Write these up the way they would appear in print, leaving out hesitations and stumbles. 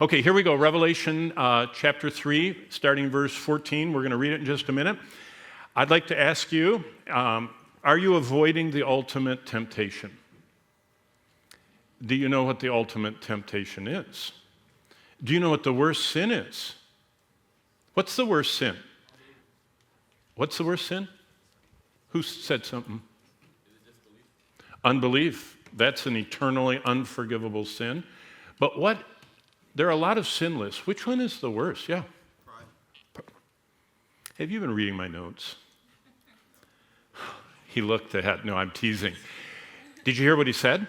Okay, here we go. Revelation chapter 3, starting verse 14. We're going to read it in just a minute. I'd like to ask you, are you avoiding the ultimate temptation? Do you know what the ultimate temptation is? Do you know what the worst sin is? What's the worst sin? What's the worst sin? Who said something? Unbelief. That's an eternally unforgivable sin. But there are a lot of sin lists. Which one is the worst? Yeah. Pride. Have you been reading my notes? He looked ahead. No, I'm teasing. Did you hear what he said?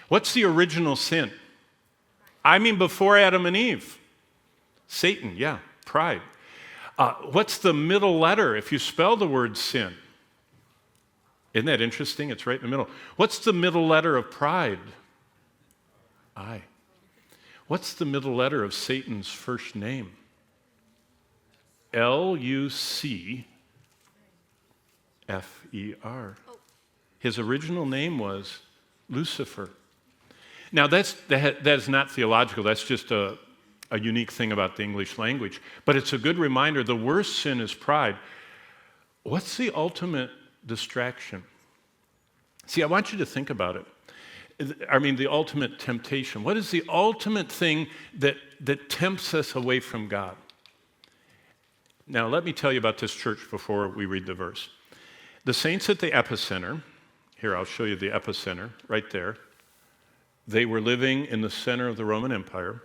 What's the original sin? I mean, before Adam and Eve. Satan, yeah, pride. What's the middle letter if you spell the word sin? Isn't that interesting? It's right in the middle. What's the middle letter of pride? I. What's the middle letter of Satan's first name? Lucfer. His original name was Lucifer. Now, that is not theological. That's just a unique thing about the English language. But it's a good reminder. The worst sin is pride. What's the ultimate distraction? See, I want you to think about it. I mean, the ultimate temptation. What is the ultimate thing that tempts us away from God? Now, let me tell you about this church before we read the verse. The saints at the epicenter, here, I'll show you the epicenter right there. They were living in the center of the Roman Empire.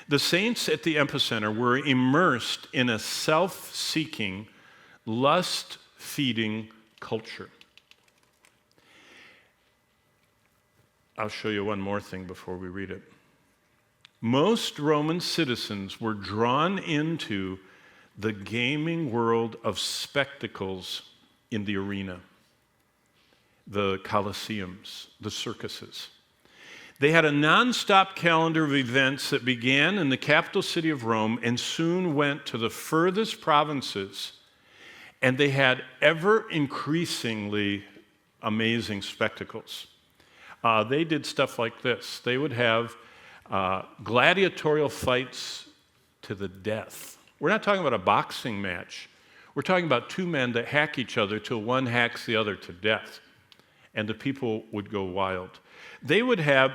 The saints at the epicenter were immersed in a self-seeking, lust-feeding culture. I'll show you one more thing before we read it. Most Roman citizens were drawn into the gaming world of spectacles in the arena, the coliseums, the circuses. They had a nonstop calendar of events that began in the capital city of Rome and soon went to the furthest provinces, and they had ever increasingly amazing spectacles. They did stuff like this. They would have gladiatorial fights to the death. We're not talking about a boxing match. We're talking about two men that hack each other till one hacks the other to death. And the people would go wild. They would have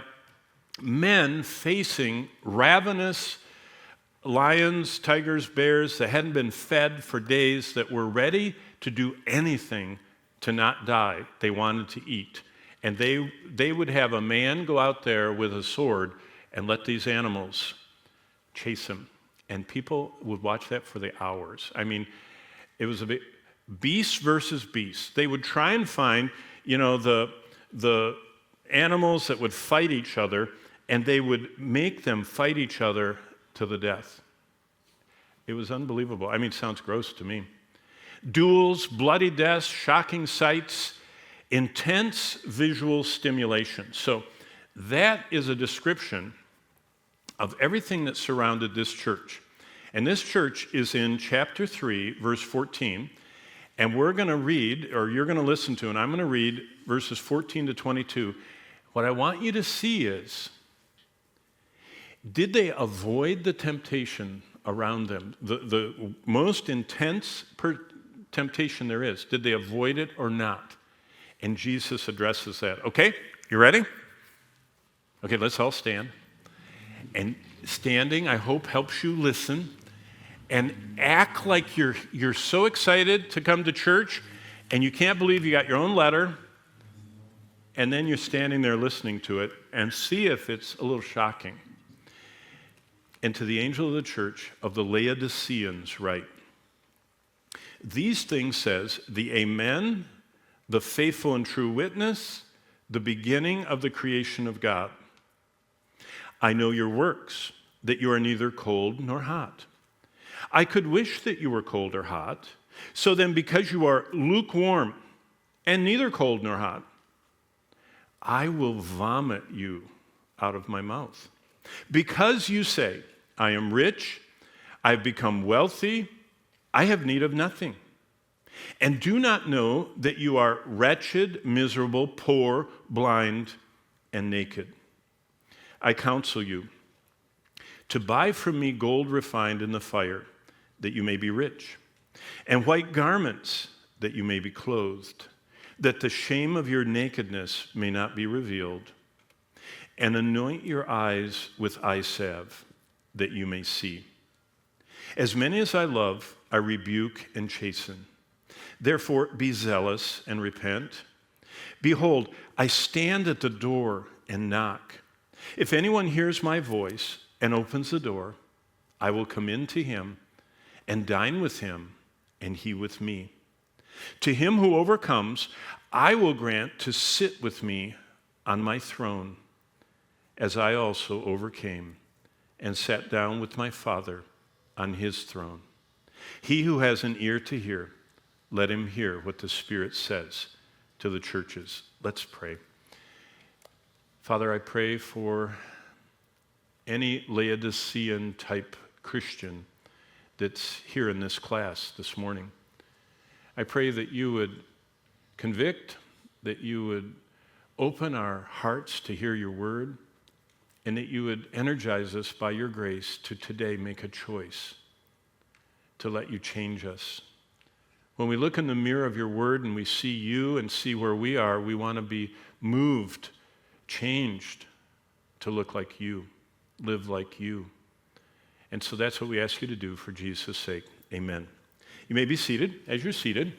men facing ravenous lions, tigers, bears that hadn't been fed for days, that were ready to do anything to not die. They wanted to eat. And they would have a man go out there with a sword and let these animals chase him. And people would watch that for the hours. I mean, it was a bit beast versus beast. They would try and find, the animals that would fight each other, and they would make them fight each other to the death. It was unbelievable. I mean, it sounds gross to me. Duels, bloody deaths, shocking sights, intense visual stimulation. So that is a description of everything that surrounded this church. And this church is in chapter 3, verse 14. And we're going to read, or you're going to listen to, and I'm going to read verses 14 to 22. What I want you to see is, did they avoid the temptation around them? The most intense temptation there is. Did they avoid it or not? And Jesus addresses that. Okay, you ready? Okay, let's all stand. And standing, I hope, helps you listen and act like you're so excited to come to church and you can't believe you got your own letter, and then you're standing there listening to it, and see if it's a little shocking. And to the angel of the church of the Laodiceans write, these things says the Amen, the faithful and true witness, the beginning of the creation of God. I know your works, that you are neither cold nor hot. I could wish that you were cold or hot. So then, because you are lukewarm and neither cold nor hot, I will vomit you out of my mouth. Because you say, I am rich, I have become wealthy, I have need of nothing, and do not know that you are wretched, miserable, poor, blind, and naked. I counsel you, to buy from me gold refined in the fire, that you may be rich, and white garments, that you may be clothed, that the shame of your nakedness may not be revealed, and anoint your eyes with eye salve, that you may see. As many as I love, I rebuke and chasten. Therefore, be zealous and repent. Behold, I stand at the door and knock. If anyone hears my voice and opens the door, I will come in to him and dine with him, and he with me. To him who overcomes, I will grant to sit with me on my throne, as I also overcame and sat down with my Father on his throne. He who has an ear to hear, let him hear what the Spirit says to the churches. Let's pray. Father, I pray for any Laodicean type Christian that's here in this class this morning. I pray that you would convict, that you would open our hearts to hear your word, and that you would energize us by your grace to today make a choice to let you change us. When we look in the mirror of your word and we see you and see where we are, we want to be moved, changed to look like you, live like you. And so that's what we ask you to do for Jesus' sake. Amen. You may be seated. As you're seated,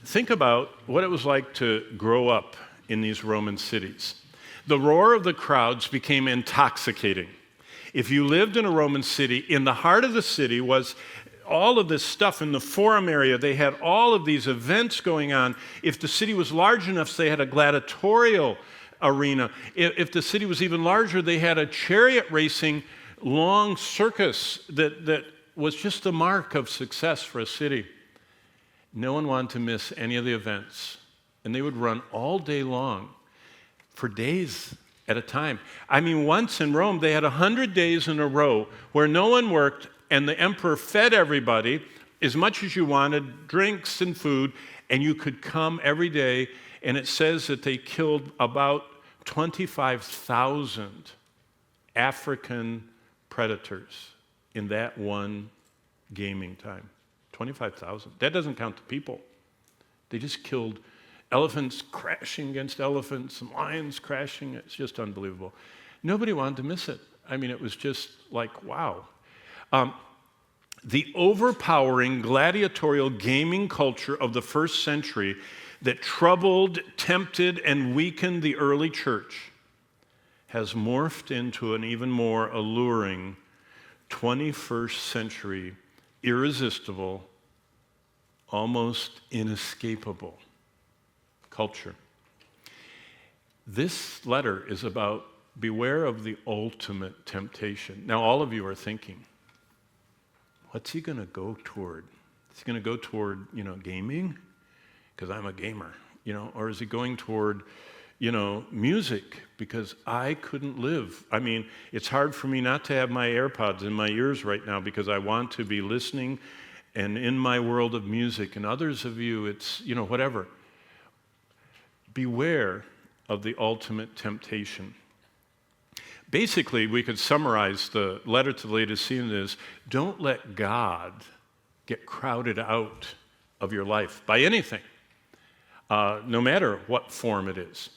think about what it was like to grow up in these Roman cities. The roar of the crowds became intoxicating. If you lived in a Roman city, in the heart of the city was all of this stuff in the forum area. They had all of these events going on. If the city was large enough, they had a gladiatorial arena. If the city was even larger, they had a chariot racing long circus that was just a mark of success for a city. No one wanted to miss any of the events. And they would run all day long for days at a time. I mean, once in Rome, they had 100 days in a row where no one worked, and the emperor fed everybody as much as you wanted, drinks and food, and you could come every day. And it says that they killed about 25,000 African predators in that one gaming time. 25,000. That doesn't count the people. They just killed elephants crashing against elephants and lions crashing. It's just unbelievable. Nobody wanted to miss it. I mean, it was just like, wow. The overpowering gladiatorial gaming culture of the first century that troubled, tempted, and weakened the early church has morphed into an even more alluring 21st century, irresistible, almost inescapable culture. This letter is about beware of the ultimate temptation. Now, all of you are thinking, what's he going to go toward? Is he going to go toward, gaming? Because I'm a gamer, or is he going toward, music? Because I couldn't live. I mean, it's hard for me not to have my AirPods in my ears right now because I want to be listening and in my world of music. And others of you, it's, whatever. Beware of the ultimate temptation. Basically, we could summarize the letter to the Laodiceans as, don't let God get crowded out of your life by anything, no matter what form it is.